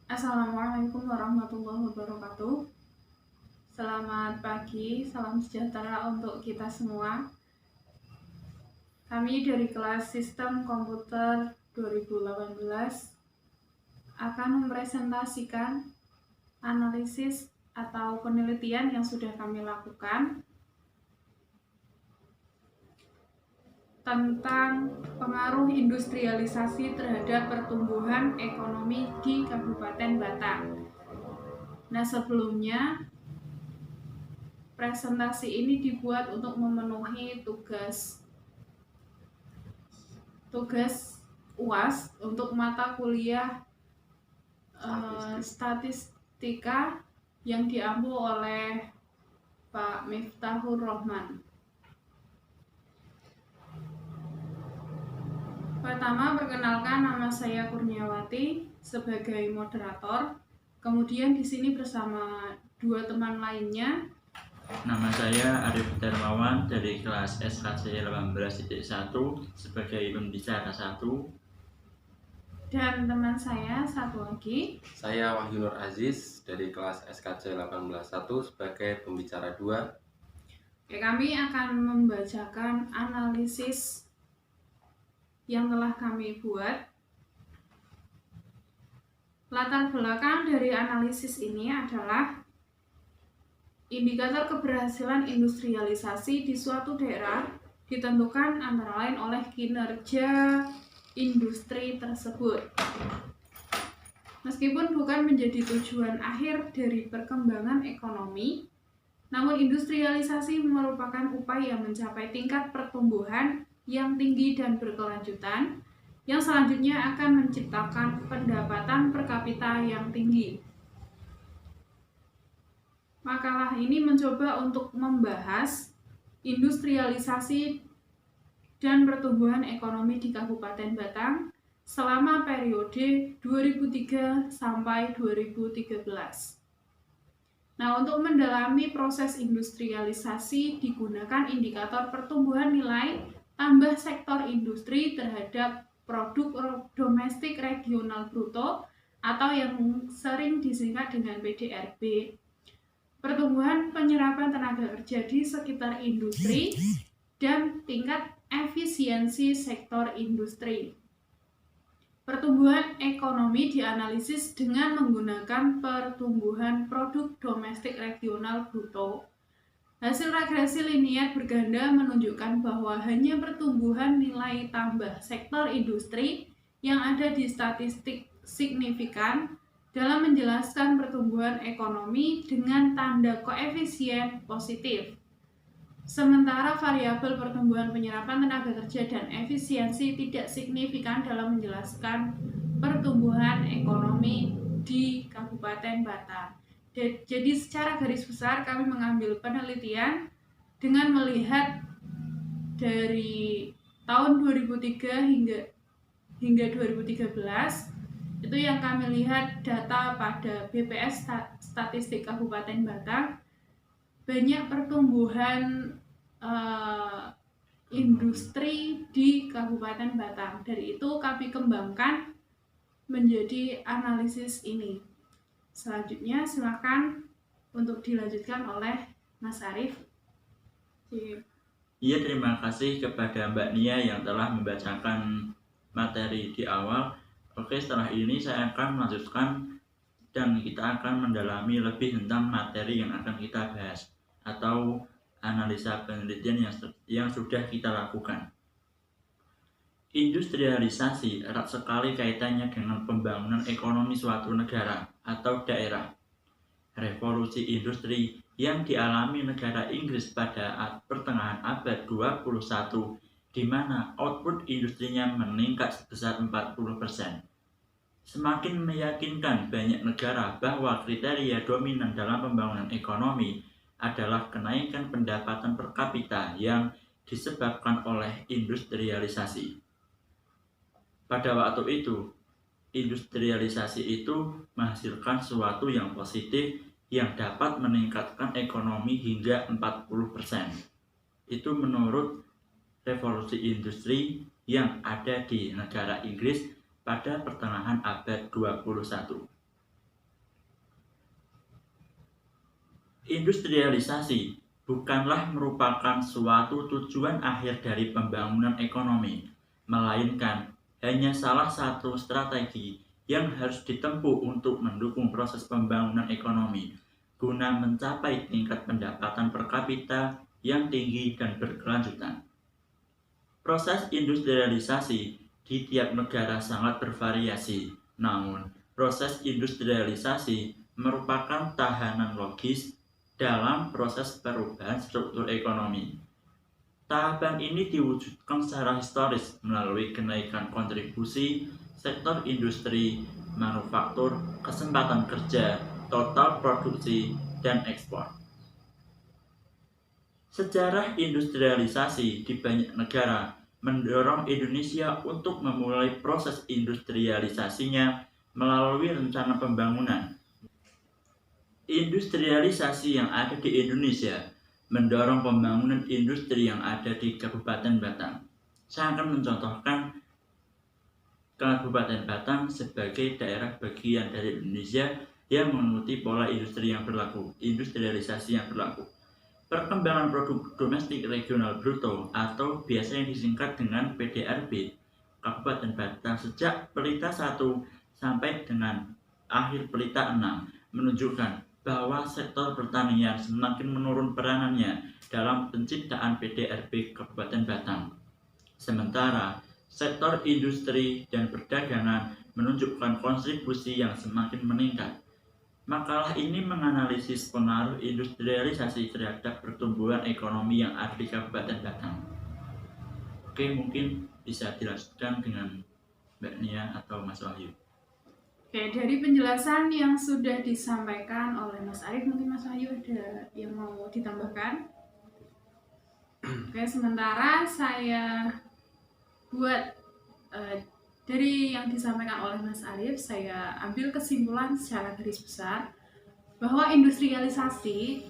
Assalamualaikum warahmatullahi wabarakatuh. Selamat pagi, salam sejahtera untuk kita semua. Kami dari kelas Sistem Komputer 2018 akan mempresentasikan analisis atau penelitian yang sudah kami lakukan tentang pengaruh industrialisasi terhadap pertumbuhan ekonomi di Kabupaten Batang. Nah, sebelumnya presentasi ini dibuat untuk memenuhi tugas UAS untuk mata kuliah statistika yang diampu oleh Pak Miftahur Rahman. Pertama, perkenalkan, nama saya Kurniawati sebagai moderator. Kemudian di sini bersama dua teman lainnya. Nama saya Arif Darmawan dari kelas SKC 18.1 sebagai pembicara 1. Dan teman saya satu lagi. Saya Wahyu Nur Aziz dari kelas SKC 18.1 sebagai pembicara 2. Kami akan membacakan analisis yang telah kami buat. Latar belakang dari analisis ini adalah indikator keberhasilan industrialisasi di suatu daerah ditentukan antara lain oleh kinerja industri tersebut. Meskipun bukan menjadi tujuan akhir dari perkembangan ekonomi, namun industrialisasi merupakan upaya mencapai tingkat pertumbuhan yang tinggi dan berkelanjutan, yang selanjutnya akan menciptakan pendapatan per kapita yang tinggi. Makalah ini mencoba untuk membahas industrialisasi dan pertumbuhan ekonomi di Kabupaten Batang selama periode 2003 sampai 2013. Nah, untuk mendalami proses industrialisasi digunakan indikator pertumbuhan nilai tambah sektor industri terhadap produk domestik regional bruto atau yang sering disingkat dengan PDRB. Pertumbuhan penyerapan tenaga kerja di sekitar industri dan tingkat efisiensi sektor industri. Pertumbuhan ekonomi dianalisis dengan menggunakan pertumbuhan produk domestik regional bruto. Hasil regresi linier berganda menunjukkan bahwa hanya pertumbuhan nilai tambah sektor industri yang ada di statistik signifikan dalam menjelaskan pertumbuhan ekonomi dengan tanda koefisien positif. Sementara variabel pertumbuhan penyerapan tenaga kerja dan efisiensi tidak signifikan dalam menjelaskan pertumbuhan ekonomi di Kabupaten Batang. Jadi secara garis besar kami mengambil penelitian dengan melihat dari tahun 2003 hingga 2013. Itu yang kami lihat data pada BPS Statistik Kabupaten Batang, banyak pertumbuhan industri di Kabupaten Batang. Dari itu kami kembangkan menjadi analisis ini. Selanjutnya silakan untuk dilanjutkan oleh Mas Arif. Iya, terima kasih kepada Mbak Nia yang telah membacakan materi di awal. Oke, setelah ini saya akan melanjutkan dan kita akan mendalami lebih tentang materi yang akan kita bahas atau analisa penelitian yang sudah kita lakukan. Industrialisasi erat sekali kaitannya dengan pembangunan ekonomi suatu negara atau daerah. Revolusi industri yang dialami negara Inggris pada pertengahan abad 21, di mana output industrinya meningkat sebesar 40%. Semakin meyakinkan banyak negara bahwa kriteria dominan dalam pembangunan ekonomi adalah kenaikan pendapatan per kapita yang disebabkan oleh industrialisasi. Pada waktu itu, industrialisasi itu menghasilkan sesuatu yang positif yang dapat meningkatkan ekonomi hingga 40%. Itu menurut revolusi industri yang ada di negara Inggris pada pertengahan abad 21. Industrialisasi bukanlah merupakan suatu tujuan akhir dari pembangunan ekonomi, melainkan hanya salah satu strategi yang harus ditempuh untuk mendukung proses pembangunan ekonomi guna mencapai tingkat pendapatan per kapita yang tinggi dan berkelanjutan. Proses industrialisasi di tiap negara sangat bervariasi, namun proses industrialisasi merupakan tahanan logis dalam proses perubahan struktur ekonomi. Tahapan ini diwujudkan secara historis melalui kenaikan kontribusi sektor industri, manufaktur, kesempatan kerja, total produksi, dan ekspor. Sejarah industrialisasi di banyak negara mendorong Indonesia untuk memulai proses industrialisasinya melalui rencana pembangunan. Industrialisasi yang ada di Indonesia mendorong pembangunan industri yang ada di Kabupaten Batang. Saya akan mencontohkan Kabupaten Batang sebagai daerah bagian dari Indonesia yang mengikuti pola industrialisasi yang berlaku. Perkembangan produk domestik regional bruto atau biasanya disingkat dengan PDRB Kabupaten Batang sejak pelita 1 sampai dengan akhir pelita 6 menunjukkan bahwa sektor pertanian semakin menurun peranannya dalam penciptaan PDRB Kabupaten Batang. Sementara sektor industri dan perdagangan menunjukkan kontribusi yang semakin meningkat. Makalah ini menganalisis pengaruh industrialisasi terhadap pertumbuhan ekonomi yang ada di Kabupaten Batang. Oke, mungkin bisa dilanjutkan dengan Mbak Nia atau Mas Wahyu. Oke, dari penjelasan yang sudah disampaikan oleh Mas Arif, mungkin Mas Wahyu ada yang mau ditambahkan? Oke, sementara saya buat dari yang disampaikan oleh Mas Arif, saya ambil kesimpulan secara garis besar bahwa industrialisasi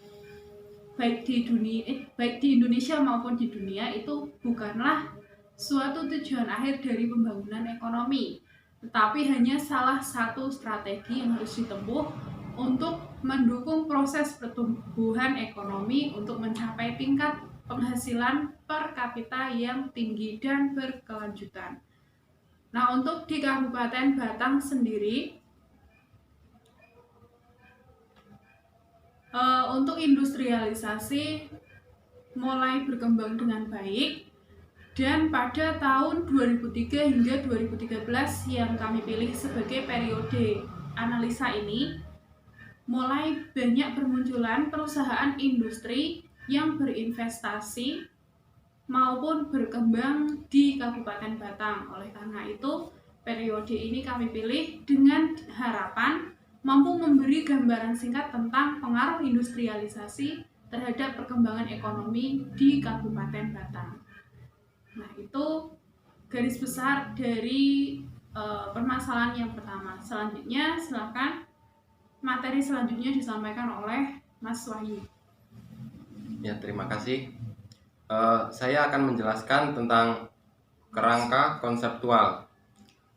baik di Indonesia maupun di dunia itu bukanlah suatu tujuan akhir dari pembangunan ekonomi, tetapi hanya salah satu strategi yang harus ditempuh untuk mendukung proses pertumbuhan ekonomi untuk mencapai tingkat penghasilan per kapita yang tinggi dan berkelanjutan. Nah, untuk di Kabupaten Batang sendiri, untuk industrialisasi mulai berkembang dengan baik. Dan pada tahun 2003 hingga 2013 yang kami pilih sebagai periode analisa ini, mulai banyak bermunculan perusahaan industri yang berinvestasi maupun berkembang di Kabupaten Batang. Oleh karena itu, periode ini kami pilih dengan harapan mampu memberi gambaran singkat tentang pengaruh industrialisasi terhadap perkembangan ekonomi di Kabupaten Batang. Nah, itu garis besar dari permasalahan yang pertama. Selanjutnya, silakan materi selanjutnya disampaikan oleh Mas Wahyu. Ya, terima kasih. Saya akan menjelaskan tentang kerangka konseptual.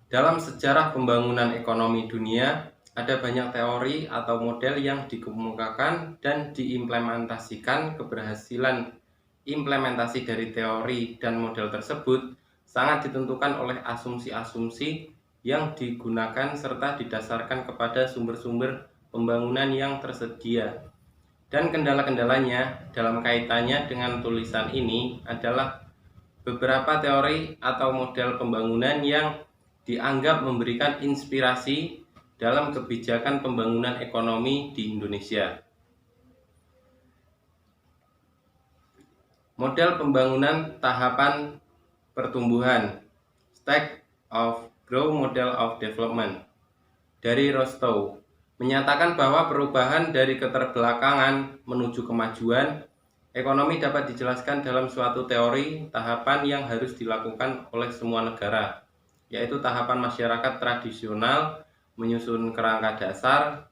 Dalam sejarah pembangunan ekonomi dunia, ada banyak teori atau model yang dikemukakan dan diimplementasikan. Keberhasilan implementasi dari teori dan model tersebut sangat ditentukan oleh asumsi-asumsi yang digunakan serta didasarkan kepada sumber-sumber pembangunan yang tersedia. Dan kendala-kendalanya dalam kaitannya dengan tulisan ini adalah beberapa teori atau model pembangunan yang dianggap memberikan inspirasi dalam kebijakan pembangunan ekonomi di Indonesia. Model pembangunan tahapan pertumbuhan, Stage of Growth Model of Development, dari Rostow, menyatakan bahwa perubahan dari keterbelakangan menuju kemajuan ekonomi dapat dijelaskan dalam suatu teori tahapan yang harus dilakukan oleh semua negara, yaitu tahapan masyarakat tradisional menyusun kerangka dasar,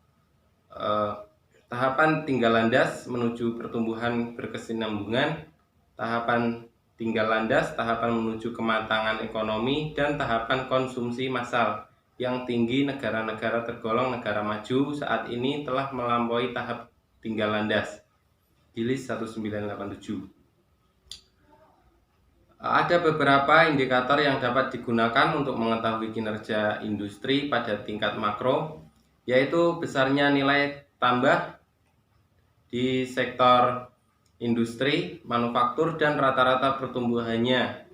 tahapan tinggal landas menuju pertumbuhan berkesinambungan, tahapan tinggal landas, tahapan menuju kematangan ekonomi, dan tahapan konsumsi massal yang tinggi. Negara-negara tergolong negara maju saat ini telah melampaui tahap tinggal landas. Gilis 1987. Ada beberapa indikator yang dapat digunakan untuk mengetahui kinerja industri pada tingkat makro, yaitu besarnya nilai tambah di sektor industri, manufaktur, dan rata-rata pertumbuhannya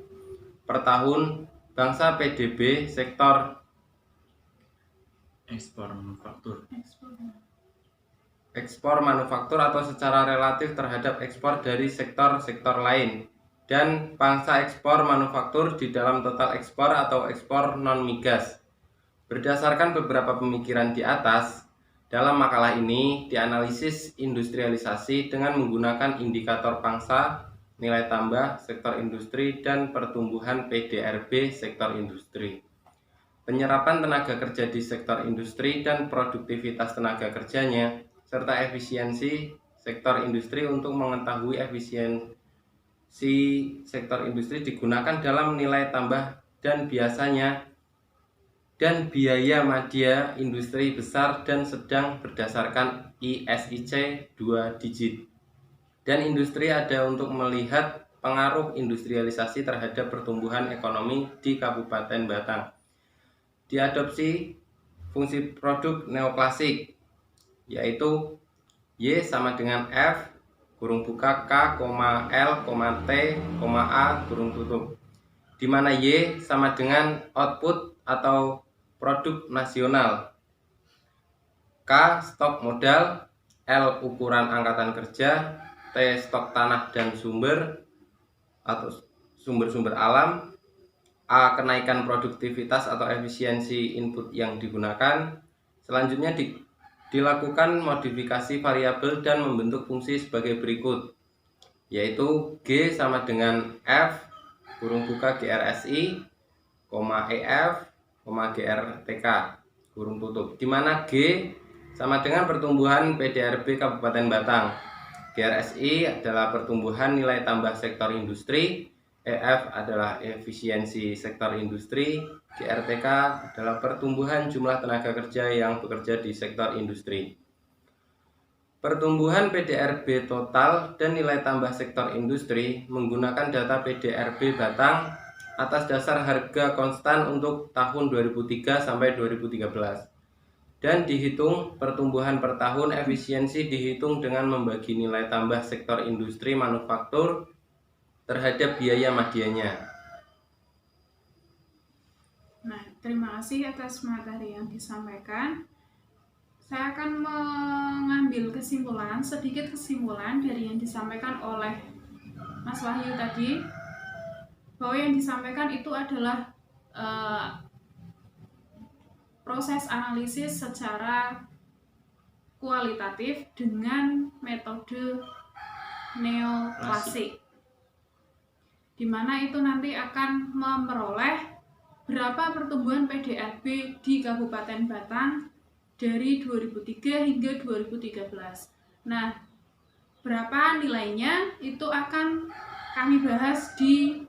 per tahun bangsa PDB sektor ekspor manufaktur atau secara relatif terhadap ekspor dari sektor-sektor lain, dan pangsa ekspor manufaktur di dalam total ekspor atau ekspor non-migas. Berdasarkan beberapa pemikiran di atas, dalam makalah ini dianalisis industrialisasi dengan menggunakan indikator pangsa, nilai tambah, sektor industri, dan pertumbuhan PDRB sektor industri. Penyerapan tenaga kerja di sektor industri dan produktivitas tenaga kerjanya, serta efisiensi sektor industri. Untuk mengetahui efisiensi sektor industri digunakan dalam nilai tambah dan biaya media industri besar dan sedang berdasarkan ISIC 2 digit. Dan industri ada untuk melihat pengaruh industrialisasi terhadap pertumbuhan ekonomi di Kabupaten Batang. Diadopsi fungsi produk neoklasik, yaitu Y sama dengan F kurung buka K, L, T, A, kurung tutup, di mana Y sama dengan output atau produk nasional, K stok modal, L ukuran angkatan kerja, T stok tanah dan sumber atau sumber-sumber alam, A kenaikan produktivitas atau efisiensi input yang digunakan. Selanjutnya dilakukan modifikasi variabel dan membentuk fungsi sebagai berikut, yaitu G sama dengan F kurung buka GRSI, EF, GRTK kurung tutup, di mana G sama dengan pertumbuhan PDRB Kabupaten Batang, GRSI adalah pertumbuhan nilai tambah sektor industri, EF adalah efisiensi sektor industri, GRTK adalah pertumbuhan jumlah tenaga kerja yang bekerja di sektor industri. Pertumbuhan PDRB total dan nilai tambah sektor industri menggunakan data PDRB Batang atas dasar harga konstan untuk tahun 2003 sampai 2013. Dan dihitung pertumbuhan per tahun. Efisiensi dihitung dengan membagi nilai tambah sektor industri manufaktur terhadap biaya medianya. Nah, terima kasih atas materi yang disampaikan. Saya akan mengambil sedikit kesimpulan dari yang disampaikan oleh Mas Wahyu tadi, bahwa yang disampaikan itu adalah proses analisis secara kualitatif dengan metode neoklasik, di mana itu nanti akan memperoleh berapa pertumbuhan PDRB di Kabupaten Batang dari 2003 hingga 2013. Nah, berapa nilainya itu akan kami bahas di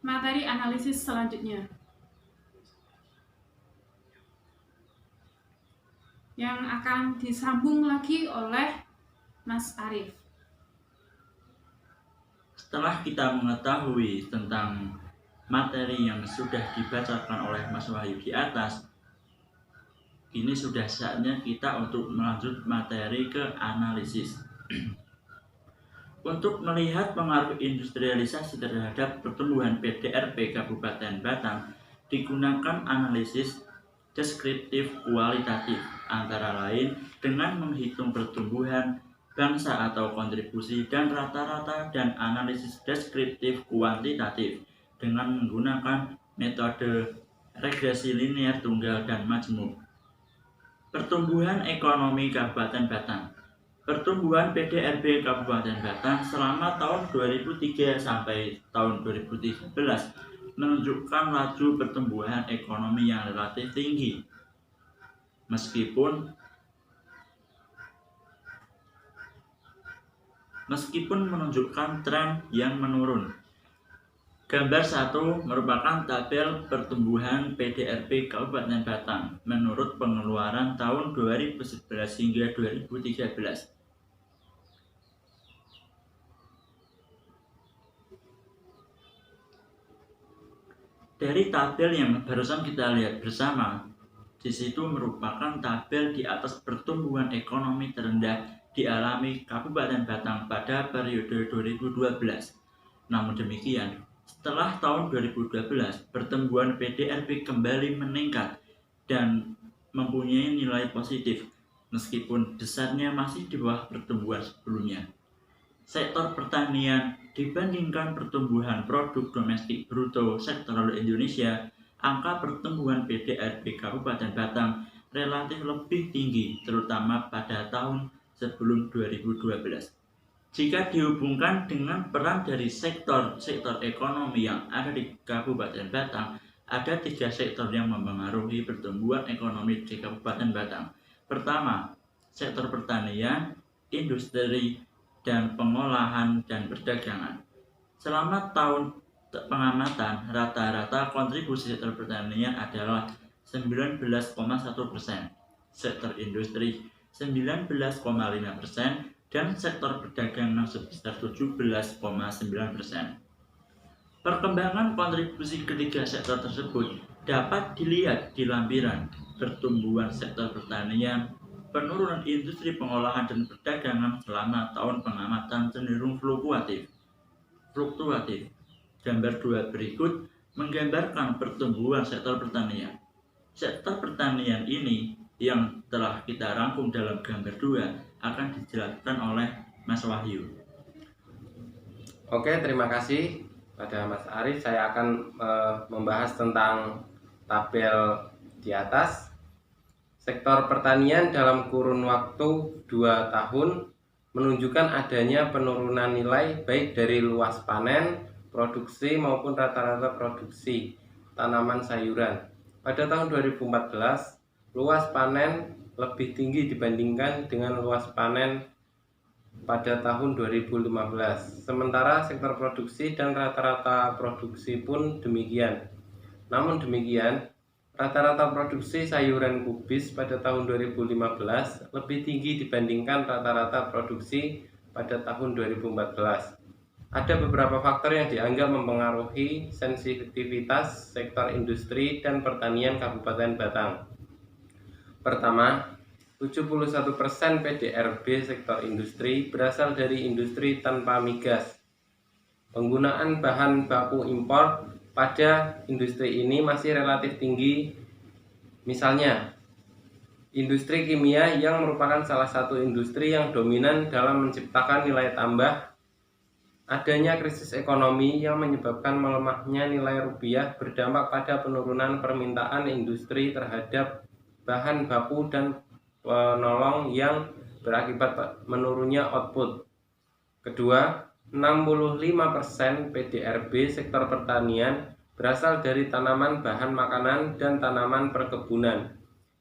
materi analisis selanjutnya, yang akan disambung lagi oleh Mas Arief. Setelah kita mengetahui tentang materi yang sudah dibacakan oleh Mas Wahyu di atas, ini sudah saatnya kita untuk melanjut materi ke analisis. Untuk melihat pengaruh industrialisasi terhadap pertumbuhan PDRB Kabupaten Batang, digunakan analisis deskriptif kualitatif, antara lain dengan menghitung pertumbuhan bangsa atau kontribusi dan rata-rata, dan analisis deskriptif kuantitatif dengan menggunakan metode regresi linear tunggal dan majmuk. Pertumbuhan ekonomi Kabupaten Batang. Pertumbuhan PDRB Kabupaten Batang selama tahun 2003 sampai tahun 2013 menunjukkan laju pertumbuhan ekonomi yang relatif tinggi, meskipun menunjukkan tren yang menurun. Gambar 1 merupakan tabel pertumbuhan PDRB Kabupaten Batang menurut pengeluaran tahun 2011 hingga 2013. Dari tabel yang barusan kita lihat bersama, di situ merupakan tabel di atas pertumbuhan ekonomi terendah dialami Kabupaten Batang pada periode 2012. Namun demikian, setelah tahun 2012, pertumbuhan PDRB kembali meningkat dan mempunyai nilai positif, meskipun besarnya masih di bawah pertumbuhan sebelumnya. Sektor pertanian dibandingkan pertumbuhan produk domestik bruto sektoral Indonesia, angka pertumbuhan PDRB Kabupaten Batang relatif lebih tinggi, terutama pada tahun sebelum 2012. Jika dihubungkan dengan peran dari sektor ekonomi yang ada di Kabupaten Batang, ada 3 sektor yang mempengaruhi pertumbuhan ekonomi di Kabupaten Batang. Pertama, sektor pertanian, industri, dan pengolahan dan perdagangan. Selama tahun pengamatan, rata-rata kontribusi sektor pertanian adalah 19,1%, sektor industri 19,5%, dan sektor perdagangan sebesar 17,9%. Perkembangan kontribusi ketiga sektor tersebut dapat dilihat di lampiran pertumbuhan sektor pertanian, penurunan industri pengolahan dan perdagangan selama tahun pengamatan cenderung fluktuatif. Gambar 2 berikut menggambarkan pertumbuhan sektor pertanian. Sektor pertanian ini yang telah kita rangkum dalam gambar 2 akan dijelaskan oleh Mas Wahyu. Oke, terima kasih pada Mas Arif. Saya akan membahas tentang tabel di atas. Sektor pertanian dalam kurun waktu 2 tahun menunjukkan adanya penurunan nilai baik dari luas panen, produksi maupun rata-rata produksi tanaman sayuran. Pada tahun 2014, luas panen lebih tinggi dibandingkan dengan luas panen pada tahun 2015. Sementara sektor produksi dan rata-rata produksi pun demikian. Namun demikian, rata-rata produksi sayuran kubis pada tahun 2015 lebih tinggi dibandingkan rata-rata produksi pada tahun 2014. Ada beberapa faktor yang dianggap mempengaruhi sensitivitas sektor industri dan pertanian Kabupaten Batang. Pertama, 71% PDRB sektor industri berasal dari industri tanpa migas. Penggunaan bahan baku impor pada industri ini masih relatif tinggi. Misalnya, industri kimia yang merupakan salah satu industri yang dominan dalam menciptakan nilai tambah. Adanya krisis ekonomi yang menyebabkan melemahnya nilai rupiah berdampak pada penurunan permintaan industri terhadap bahan baku dan penolong yang berakibat menurunnya output. Kedua, 65% PDRB sektor pertanian berasal dari tanaman bahan makanan dan tanaman perkebunan.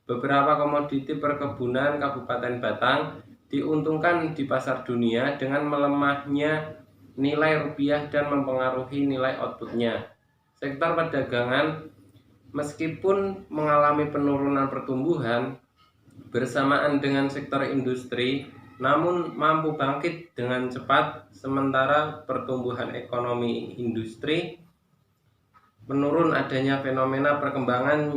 Beberapa komoditi perkebunan Kabupaten Batang diuntungkan di pasar dunia dengan melemahnya nilai rupiah dan mempengaruhi nilai outputnya. Sektor perdagangan meskipun mengalami penurunan pertumbuhan bersamaan dengan sektor industri, namun mampu bangkit dengan cepat, sementara pertumbuhan ekonomi industri menurun. Adanya fenomena perkembangan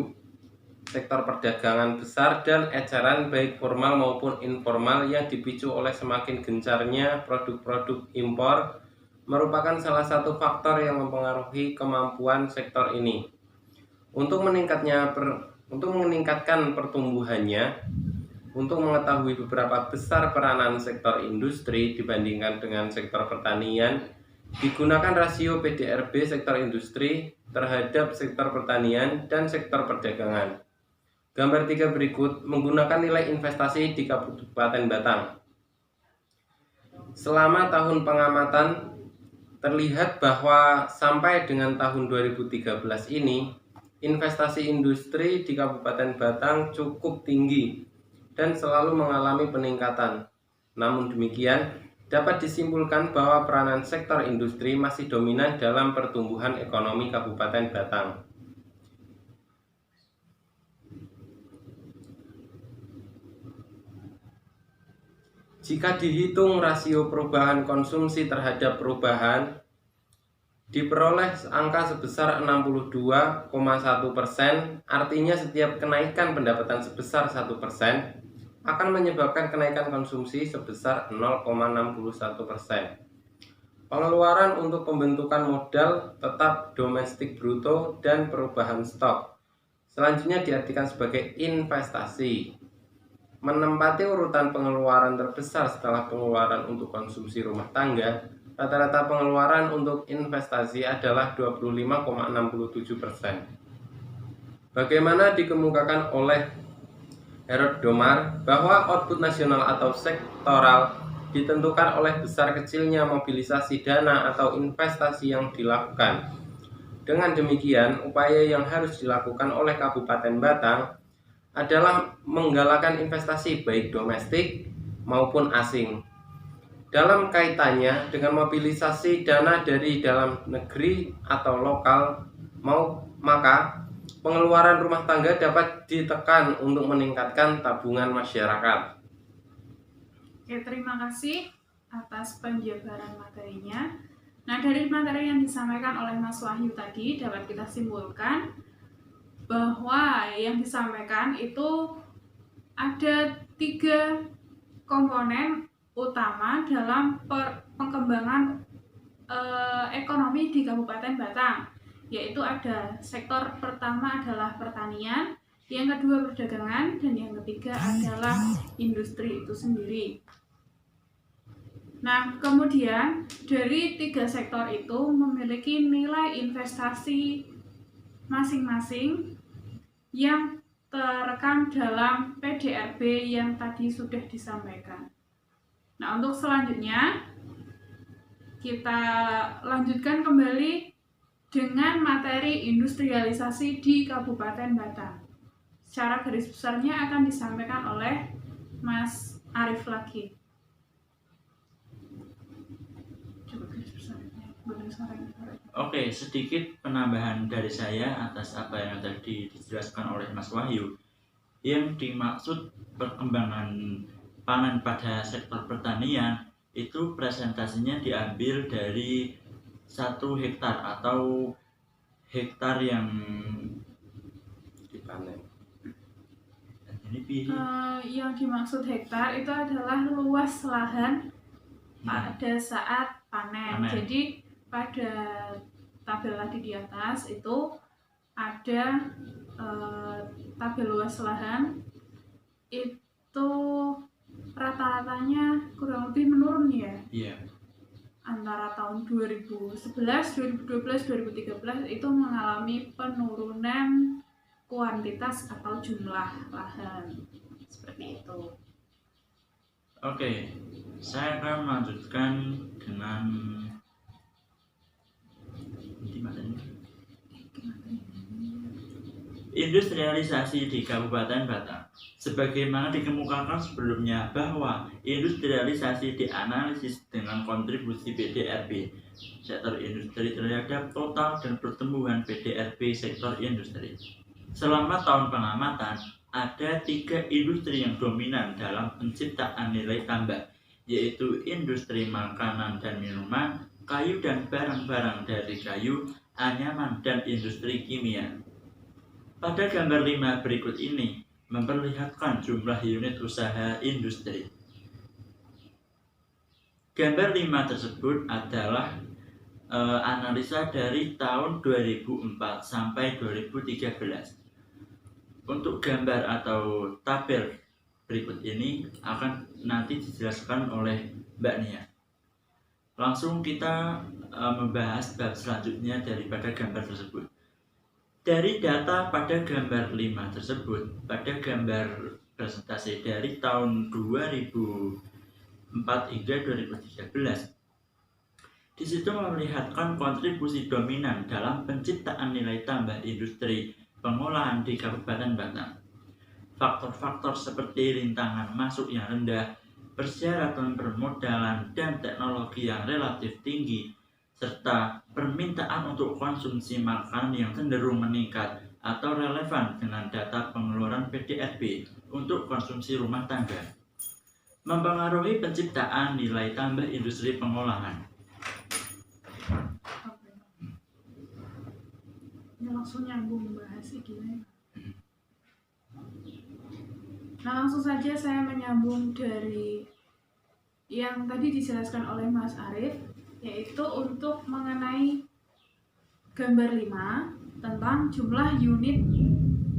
sektor perdagangan besar dan eceran baik formal maupun informal yang dipicu oleh semakin gencarnya produk-produk impor merupakan salah satu faktor yang mempengaruhi kemampuan sektor ini. Untuk meningkatkan pertumbuhannya, untuk mengetahui beberapa besar peranan sektor industri dibandingkan dengan sektor pertanian, digunakan rasio PDRB sektor industri terhadap sektor pertanian dan sektor perdagangan. Gambar 3 berikut menggunakan nilai investasi di Kabupaten Batang. Selama tahun pengamatan, terlihat bahwa sampai dengan tahun 2013 ini, investasi industri di Kabupaten Batang cukup tinggi dan selalu mengalami peningkatan. Namun demikian, dapat disimpulkan bahwa peranan sektor industri masih dominan dalam pertumbuhan ekonomi Kabupaten Batang. Jika dihitung rasio perubahan konsumsi terhadap perubahan diperoleh angka sebesar 62,1%, artinya setiap kenaikan pendapatan sebesar 1% akan menyebabkan kenaikan konsumsi sebesar 0,61%. Pengeluaran untuk pembentukan modal tetap domestik bruto dan perubahan stok selanjutnya diartikan sebagai investasi. Menempati urutan pengeluaran terbesar setelah pengeluaran untuk konsumsi rumah tangga, rata-rata pengeluaran untuk investasi adalah 25,67%. Bagaimana dikemukakan oleh Harold Domar bahwa output nasional atau sektoral ditentukan oleh besar kecilnya mobilisasi dana atau investasi yang dilakukan. Dengan demikian, upaya yang harus dilakukan oleh Kabupaten Batang adalah menggalakkan investasi baik domestik maupun asing. Dalam kaitannya dengan mobilisasi dana dari dalam negeri atau lokal, maka pengeluaran rumah tangga dapat ditekan untuk meningkatkan tabungan masyarakat. Oke, terima kasih atas penjabaran materinya. Nah, dari materi yang disampaikan oleh Mas Wahyu tadi dapat kita simpulkan bahwa yang disampaikan itu ada 3 komponen utama dalam pengembangan ekonomi di Kabupaten Batang, yaitu ada sektor pertama adalah pertanian, yang kedua perdagangan, dan yang ketiga adalah industri itu sendiri. Nah, kemudian dari 3 sektor itu memiliki nilai investasi masing-masing yang terekam dalam PDRB yang tadi sudah disampaikan. Nah, untuk selanjutnya kita lanjutkan kembali dengan materi industrialisasi di Kabupaten Batang. Secara garis besarnya akan disampaikan oleh Mas Arif lagi. Oke, sedikit penambahan dari saya atas apa yang tadi dijelaskan oleh Mas Wahyu. Yang dimaksud perkembangan panen pada sektor pertanian itu presentasinya diambil dari 1 hektar atau hektar yang Dipanen. Yang dimaksud hektar itu adalah luas lahan pada saat panen. Jadi pada tabel tadi di atas itu ada tabel luas lahan itu rata-ratanya kurang lebih menurun ya. Iya. Antara tahun 2011, 2012, 2013 itu mengalami penurunan kuantitas atau jumlah lahan seperti itu. Oke, saya akan melanjutkan dengan industrialisasi di Kabupaten Batang. Sebagaimana dikemukakan sebelumnya bahwa industrialisasi dianalisis dengan kontribusi PDRB sektor industri terhadap total dan pertumbuhan PDRB sektor industri. Selama tahun pengamatan, ada 3 industri yang dominan dalam penciptaan nilai tambah, yaitu industri makanan dan minuman, kayu dan barang-barang dari kayu, anyaman, dan industri kimia. Pada gambar 5 berikut ini memperlihatkan jumlah unit usaha industri. Gambar 5 tersebut adalah analisa dari tahun 2004 sampai 2013. Untuk gambar atau tabel berikut ini akan nanti dijelaskan oleh Mbak Nia. Langsung kita membahas bab selanjutnya daripada gambar tersebut. Dari data pada gambar 5 tersebut, pada gambar presentasi dari tahun 2004 hingga 2013, di situ memperlihatkan kontribusi dominan dalam penciptaan nilai tambah industri pengolahan di Kabupaten Batang. Faktor-faktor seperti rintangan masuk yang rendah, persyaratan permodalan dan teknologi yang relatif tinggi, serta permintaan untuk konsumsi makan yang cenderung meningkat atau relevan dengan data pengeluaran PDRB untuk konsumsi rumah tangga, mempengaruhi penciptaan nilai tambah industri pengolahan. langsung nyambung bahas gini. Nah, langsung saja saya menyambung dari yang tadi dijelaskan oleh Mas Arief, yaitu untuk mengenai gambar 5 tentang jumlah unit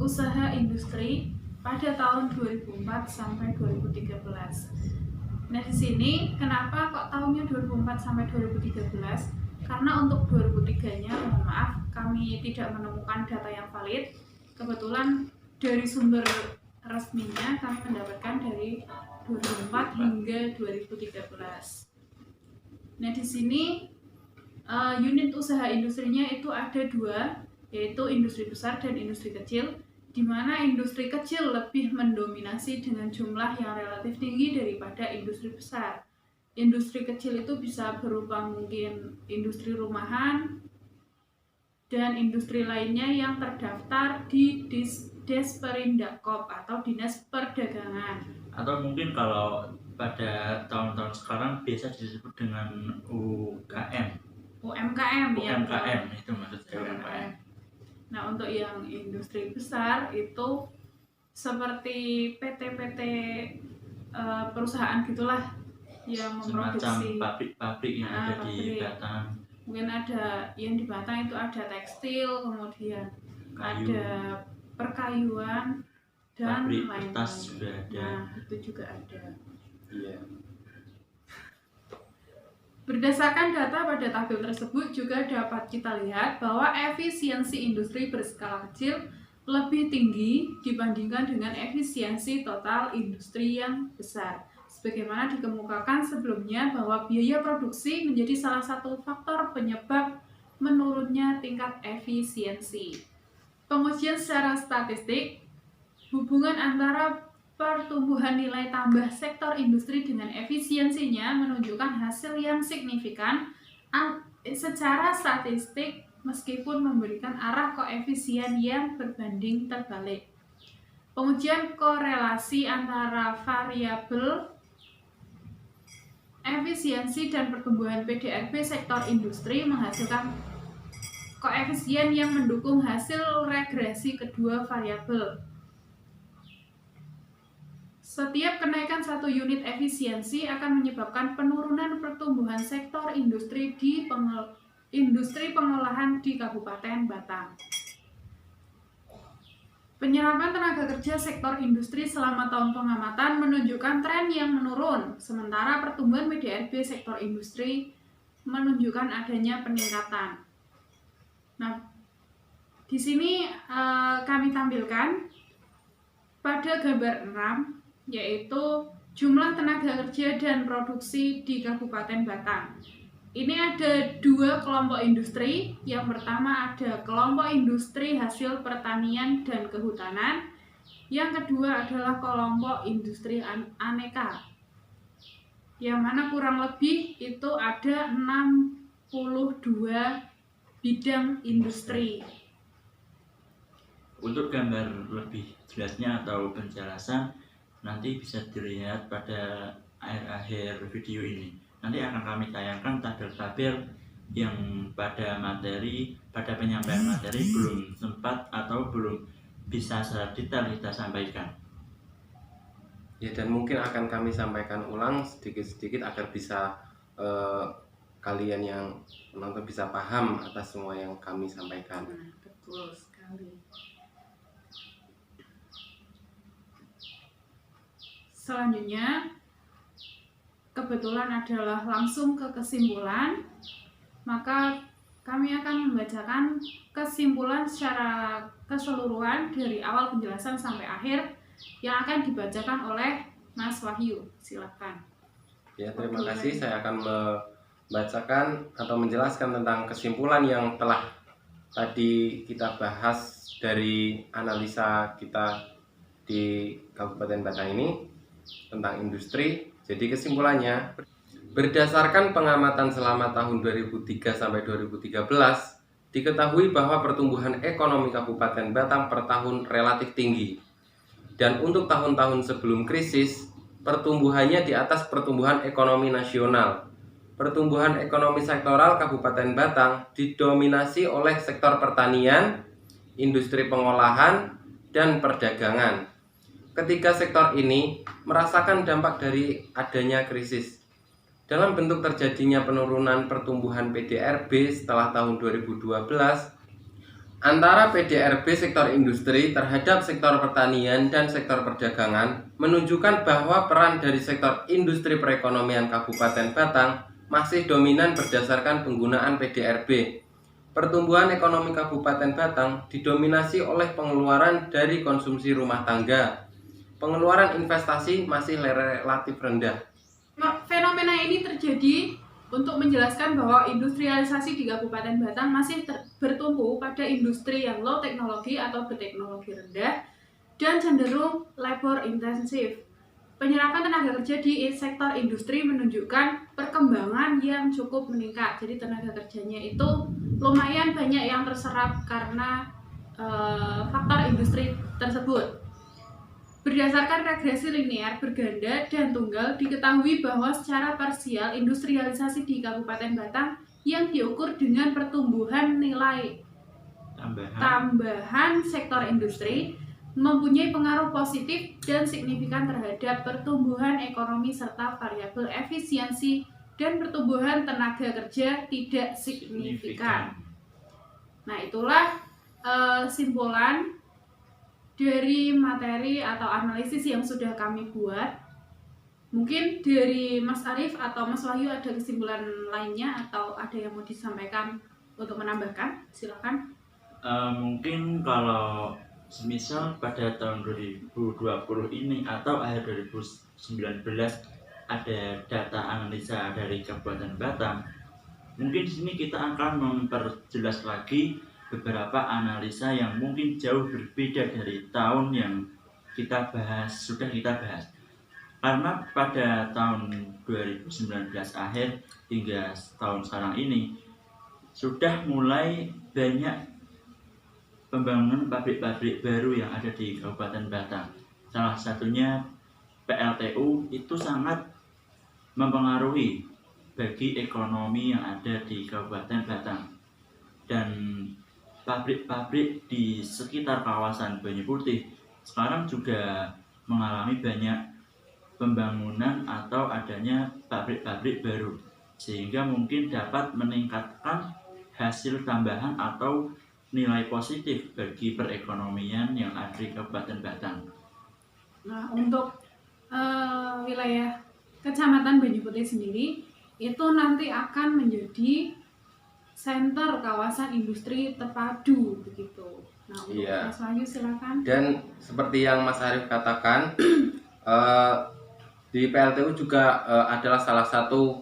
usaha industri pada tahun 2004 sampai 2013. Nah, di sini kenapa kok tahunnya 2004 sampai 2013? Karena untuk 2003-nya, mohon maaf, kami tidak menemukan data yang valid. Kebetulan dari sumber resminya kami mendapatkan dari 2004 hingga 2013. Nah, di sini unit usaha industrinya itu ada 2, yaitu industri besar dan industri kecil, di mana industri kecil lebih mendominasi dengan jumlah yang relatif tinggi daripada industri besar. Industri kecil itu bisa berupa mungkin industri rumahan dan industri lainnya yang terdaftar di Desperindakop atau Dinas Perdagangan. Atau mungkin kalau pada tahun-tahun sekarang biasa disebut dengan UKM. UMKM ya. UMKM itu maksudnya UMKM. Nah, untuk yang industri besar itu seperti PT-PT perusahaan gitulah yang memproduksi semacam pabrik-pabrik yang ada di Batang. Mungkin ada yang di Batang itu ada tekstil, kemudian ada perkayuan dan pabrik lain-lain. kertas juga ada. Nah, itu juga ada. Iya. Berdasarkan data pada tabel tersebut juga dapat kita lihat bahwa efisiensi industri berskala kecil lebih tinggi dibandingkan dengan efisiensi total industri yang besar. Sebagaimana dikemukakan sebelumnya bahwa biaya produksi menjadi salah satu faktor penyebab menurunnya tingkat efisiensi. Pengujian secara statistik, hubungan antara pertumbuhan nilai tambah sektor industri dengan efisiensinya menunjukkan hasil yang signifikan secara statistik meskipun memberikan arah koefisien yang berbanding terbalik. Pengujian korelasi antara variabel efisiensi dan pertumbuhan PDRB sektor industri menghasilkan koefisien yang mendukung hasil regresi kedua variabel. Setiap kenaikan 1 unit efisiensi akan menyebabkan penurunan pertumbuhan sektor industri di industri pengolahan di Kabupaten Batang. Penyerapan tenaga kerja sektor industri selama tahun pengamatan menunjukkan tren yang menurun, sementara pertumbuhan PDRB sektor industri menunjukkan adanya peningkatan. Nah, di sini kami tampilkan pada gambar 6, yaitu jumlah tenaga kerja dan produksi di Kabupaten Batang. Ini ada 2 kelompok industri. Yang pertama ada kelompok industri hasil pertanian dan kehutanan. Yang kedua adalah kelompok industri aneka, yang mana kurang lebih itu ada 62 bidang industri. Untuk gambar lebih jelasnya atau penjelasan nanti bisa dilihat pada akhir video ini. Nanti akan kami tayangkan tabel-tabel yang pada penyampaian materi belum sempat atau belum bisa secara detail kita sampaikan. Ya, dan mungkin akan kami sampaikan ulang sedikit-sedikit agar bisa kalian yang menonton bisa paham atas semua yang kami sampaikan. Nah, betul sekali. Selanjutnya, kebetulan adalah langsung ke kesimpulan, maka kami akan membacakan kesimpulan secara keseluruhan dari awal penjelasan sampai akhir yang akan dibacakan oleh Mas Wahyu. Silakan. Ya, terima kasih. Saya akan membacakan atau menjelaskan tentang kesimpulan yang telah tadi kita bahas dari analisa kita di Kabupaten Batang ini tentang industri. Jadi kesimpulannya, berdasarkan pengamatan selama tahun 2003 sampai 2013, diketahui bahwa pertumbuhan ekonomi Kabupaten Batang per tahun relatif tinggi. Dan untuk tahun-tahun sebelum krisis, pertumbuhannya di atas pertumbuhan ekonomi nasional. Pertumbuhan ekonomi sektoral Kabupaten Batang didominasi oleh sektor pertanian, industri pengolahan, dan perdagangan. Ketiga sektor ini merasakan dampak dari adanya krisis. Dalam bentuk terjadinya penurunan pertumbuhan PDRB setelah tahun 2012, antara PDRB sektor industri terhadap sektor pertanian dan sektor perdagangan menunjukkan bahwa peran dari sektor industri perekonomian Kabupaten Batang masih dominan berdasarkan penggunaan PDRB. Pertumbuhan ekonomi Kabupaten Batang didominasi oleh pengeluaran dari konsumsi rumah tangga. Pengeluaran investasi masih relatif rendah. Fenomena ini terjadi untuk menjelaskan bahwa industrialisasi di Kabupaten Batang masih bertumpu pada industri yang low teknologi atau berteknologi rendah dan cenderung labor intensif. Penyerapan tenaga kerja di sektor industri menunjukkan perkembangan yang cukup meningkat. Jadi tenaga kerjanya itu lumayan banyak yang terserap karena faktor industri tersebut. Berdasarkan regresi linear, berganda, dan tunggal, diketahui bahwa secara parsial industrialisasi di Kabupaten Batang yang diukur dengan pertumbuhan nilai tambahan sektor industri mempunyai pengaruh positif dan signifikan terhadap pertumbuhan ekonomi serta variabel efisiensi dan pertumbuhan tenaga kerja tidak signifikan. Nah, itulah simpulan dari materi atau analisis yang sudah kami buat. Mungkin dari Mas Arief atau Mas Wahyu ada kesimpulan lainnya atau ada yang mau disampaikan untuk menambahkan? Silakan. Mungkin kalau semisal pada tahun 2020 ini atau akhir 2019 ada data analisa dari Kabupaten Batang, mungkin di sini kita akan memperjelas lagi beberapa analisa yang mungkin jauh berbeda dari tahun yang sudah kita bahas. Karena pada tahun 2019 akhir hingga tahun sekarang ini sudah mulai banyak pembangunan pabrik-pabrik baru yang ada di Kabupaten Batang. Salah satunya PLTU itu sangat mempengaruhi bagi ekonomi yang ada di Kabupaten Batang. Dan pabrik-pabrik di sekitar kawasan Banyu Putih sekarang juga mengalami banyak pembangunan atau adanya pabrik-pabrik baru, sehingga mungkin dapat meningkatkan hasil tambahan atau nilai positif bagi perekonomian yang ada di Kabupaten Batang. Nah, untuk wilayah Kecamatan Banyu Putih sendiri itu nanti akan menjadi center kawasan industri terpadu begitu. Nah, untuk Mas Wahyu silakan. Dan seperti yang Mas Arief katakan, di PLTU juga adalah salah satu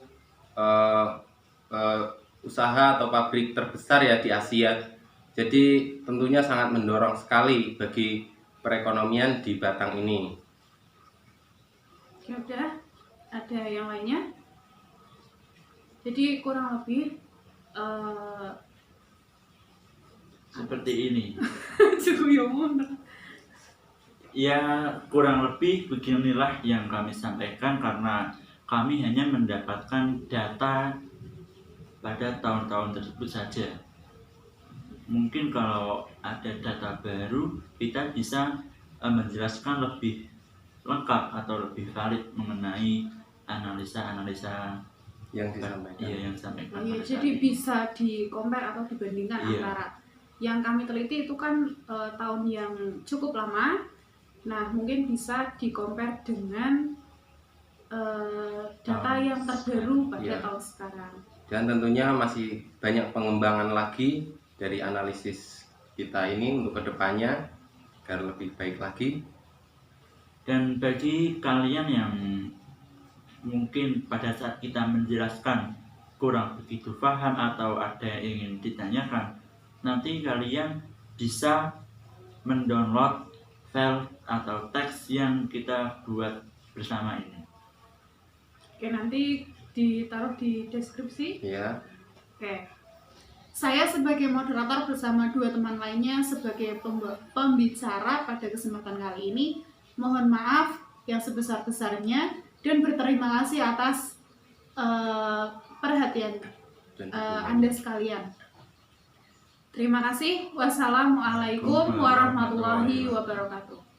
usaha atau pabrik terbesar ya di Asia. Jadi tentunya sangat mendorong sekali bagi perekonomian di Batang ini. Ya udah, ada yang lainnya? Jadi kurang lebih seperti ini. Ya, kurang lebih beginilah yang kami sampaikan karena kami hanya mendapatkan data pada tahun-tahun tersebut saja. Mungkin kalau ada data baru, kita bisa menjelaskan lebih lengkap atau lebih valid mengenai analisa-analisa yang disampaikan. Iya, jadi bisa di-compare atau dibandingkan antara yang kami teliti itu kan tahun yang cukup lama. Nah, mungkin bisa di-compare dengan data yang terbaru pada tahun sekarang. Dan tentunya masih banyak pengembangan lagi dari analisis kita ini untuk kedepannya agar lebih baik lagi. Dan bagi kalian yang mungkin pada saat kita menjelaskan kurang begitu paham atau ada yang ingin ditanyakan, nanti kalian bisa mendownload file atau teks yang kita buat bersama ini. Oke, nanti ditaruh di deskripsi. Iya. Oke. Saya sebagai moderator bersama dua teman lainnya sebagai pembicara pada kesempatan kali ini, mohon maaf yang sebesar-besarnya dan berterima kasih atas perhatian Anda sekalian. Terima kasih. Wassalamualaikum warahmatullahi wabarakatuh.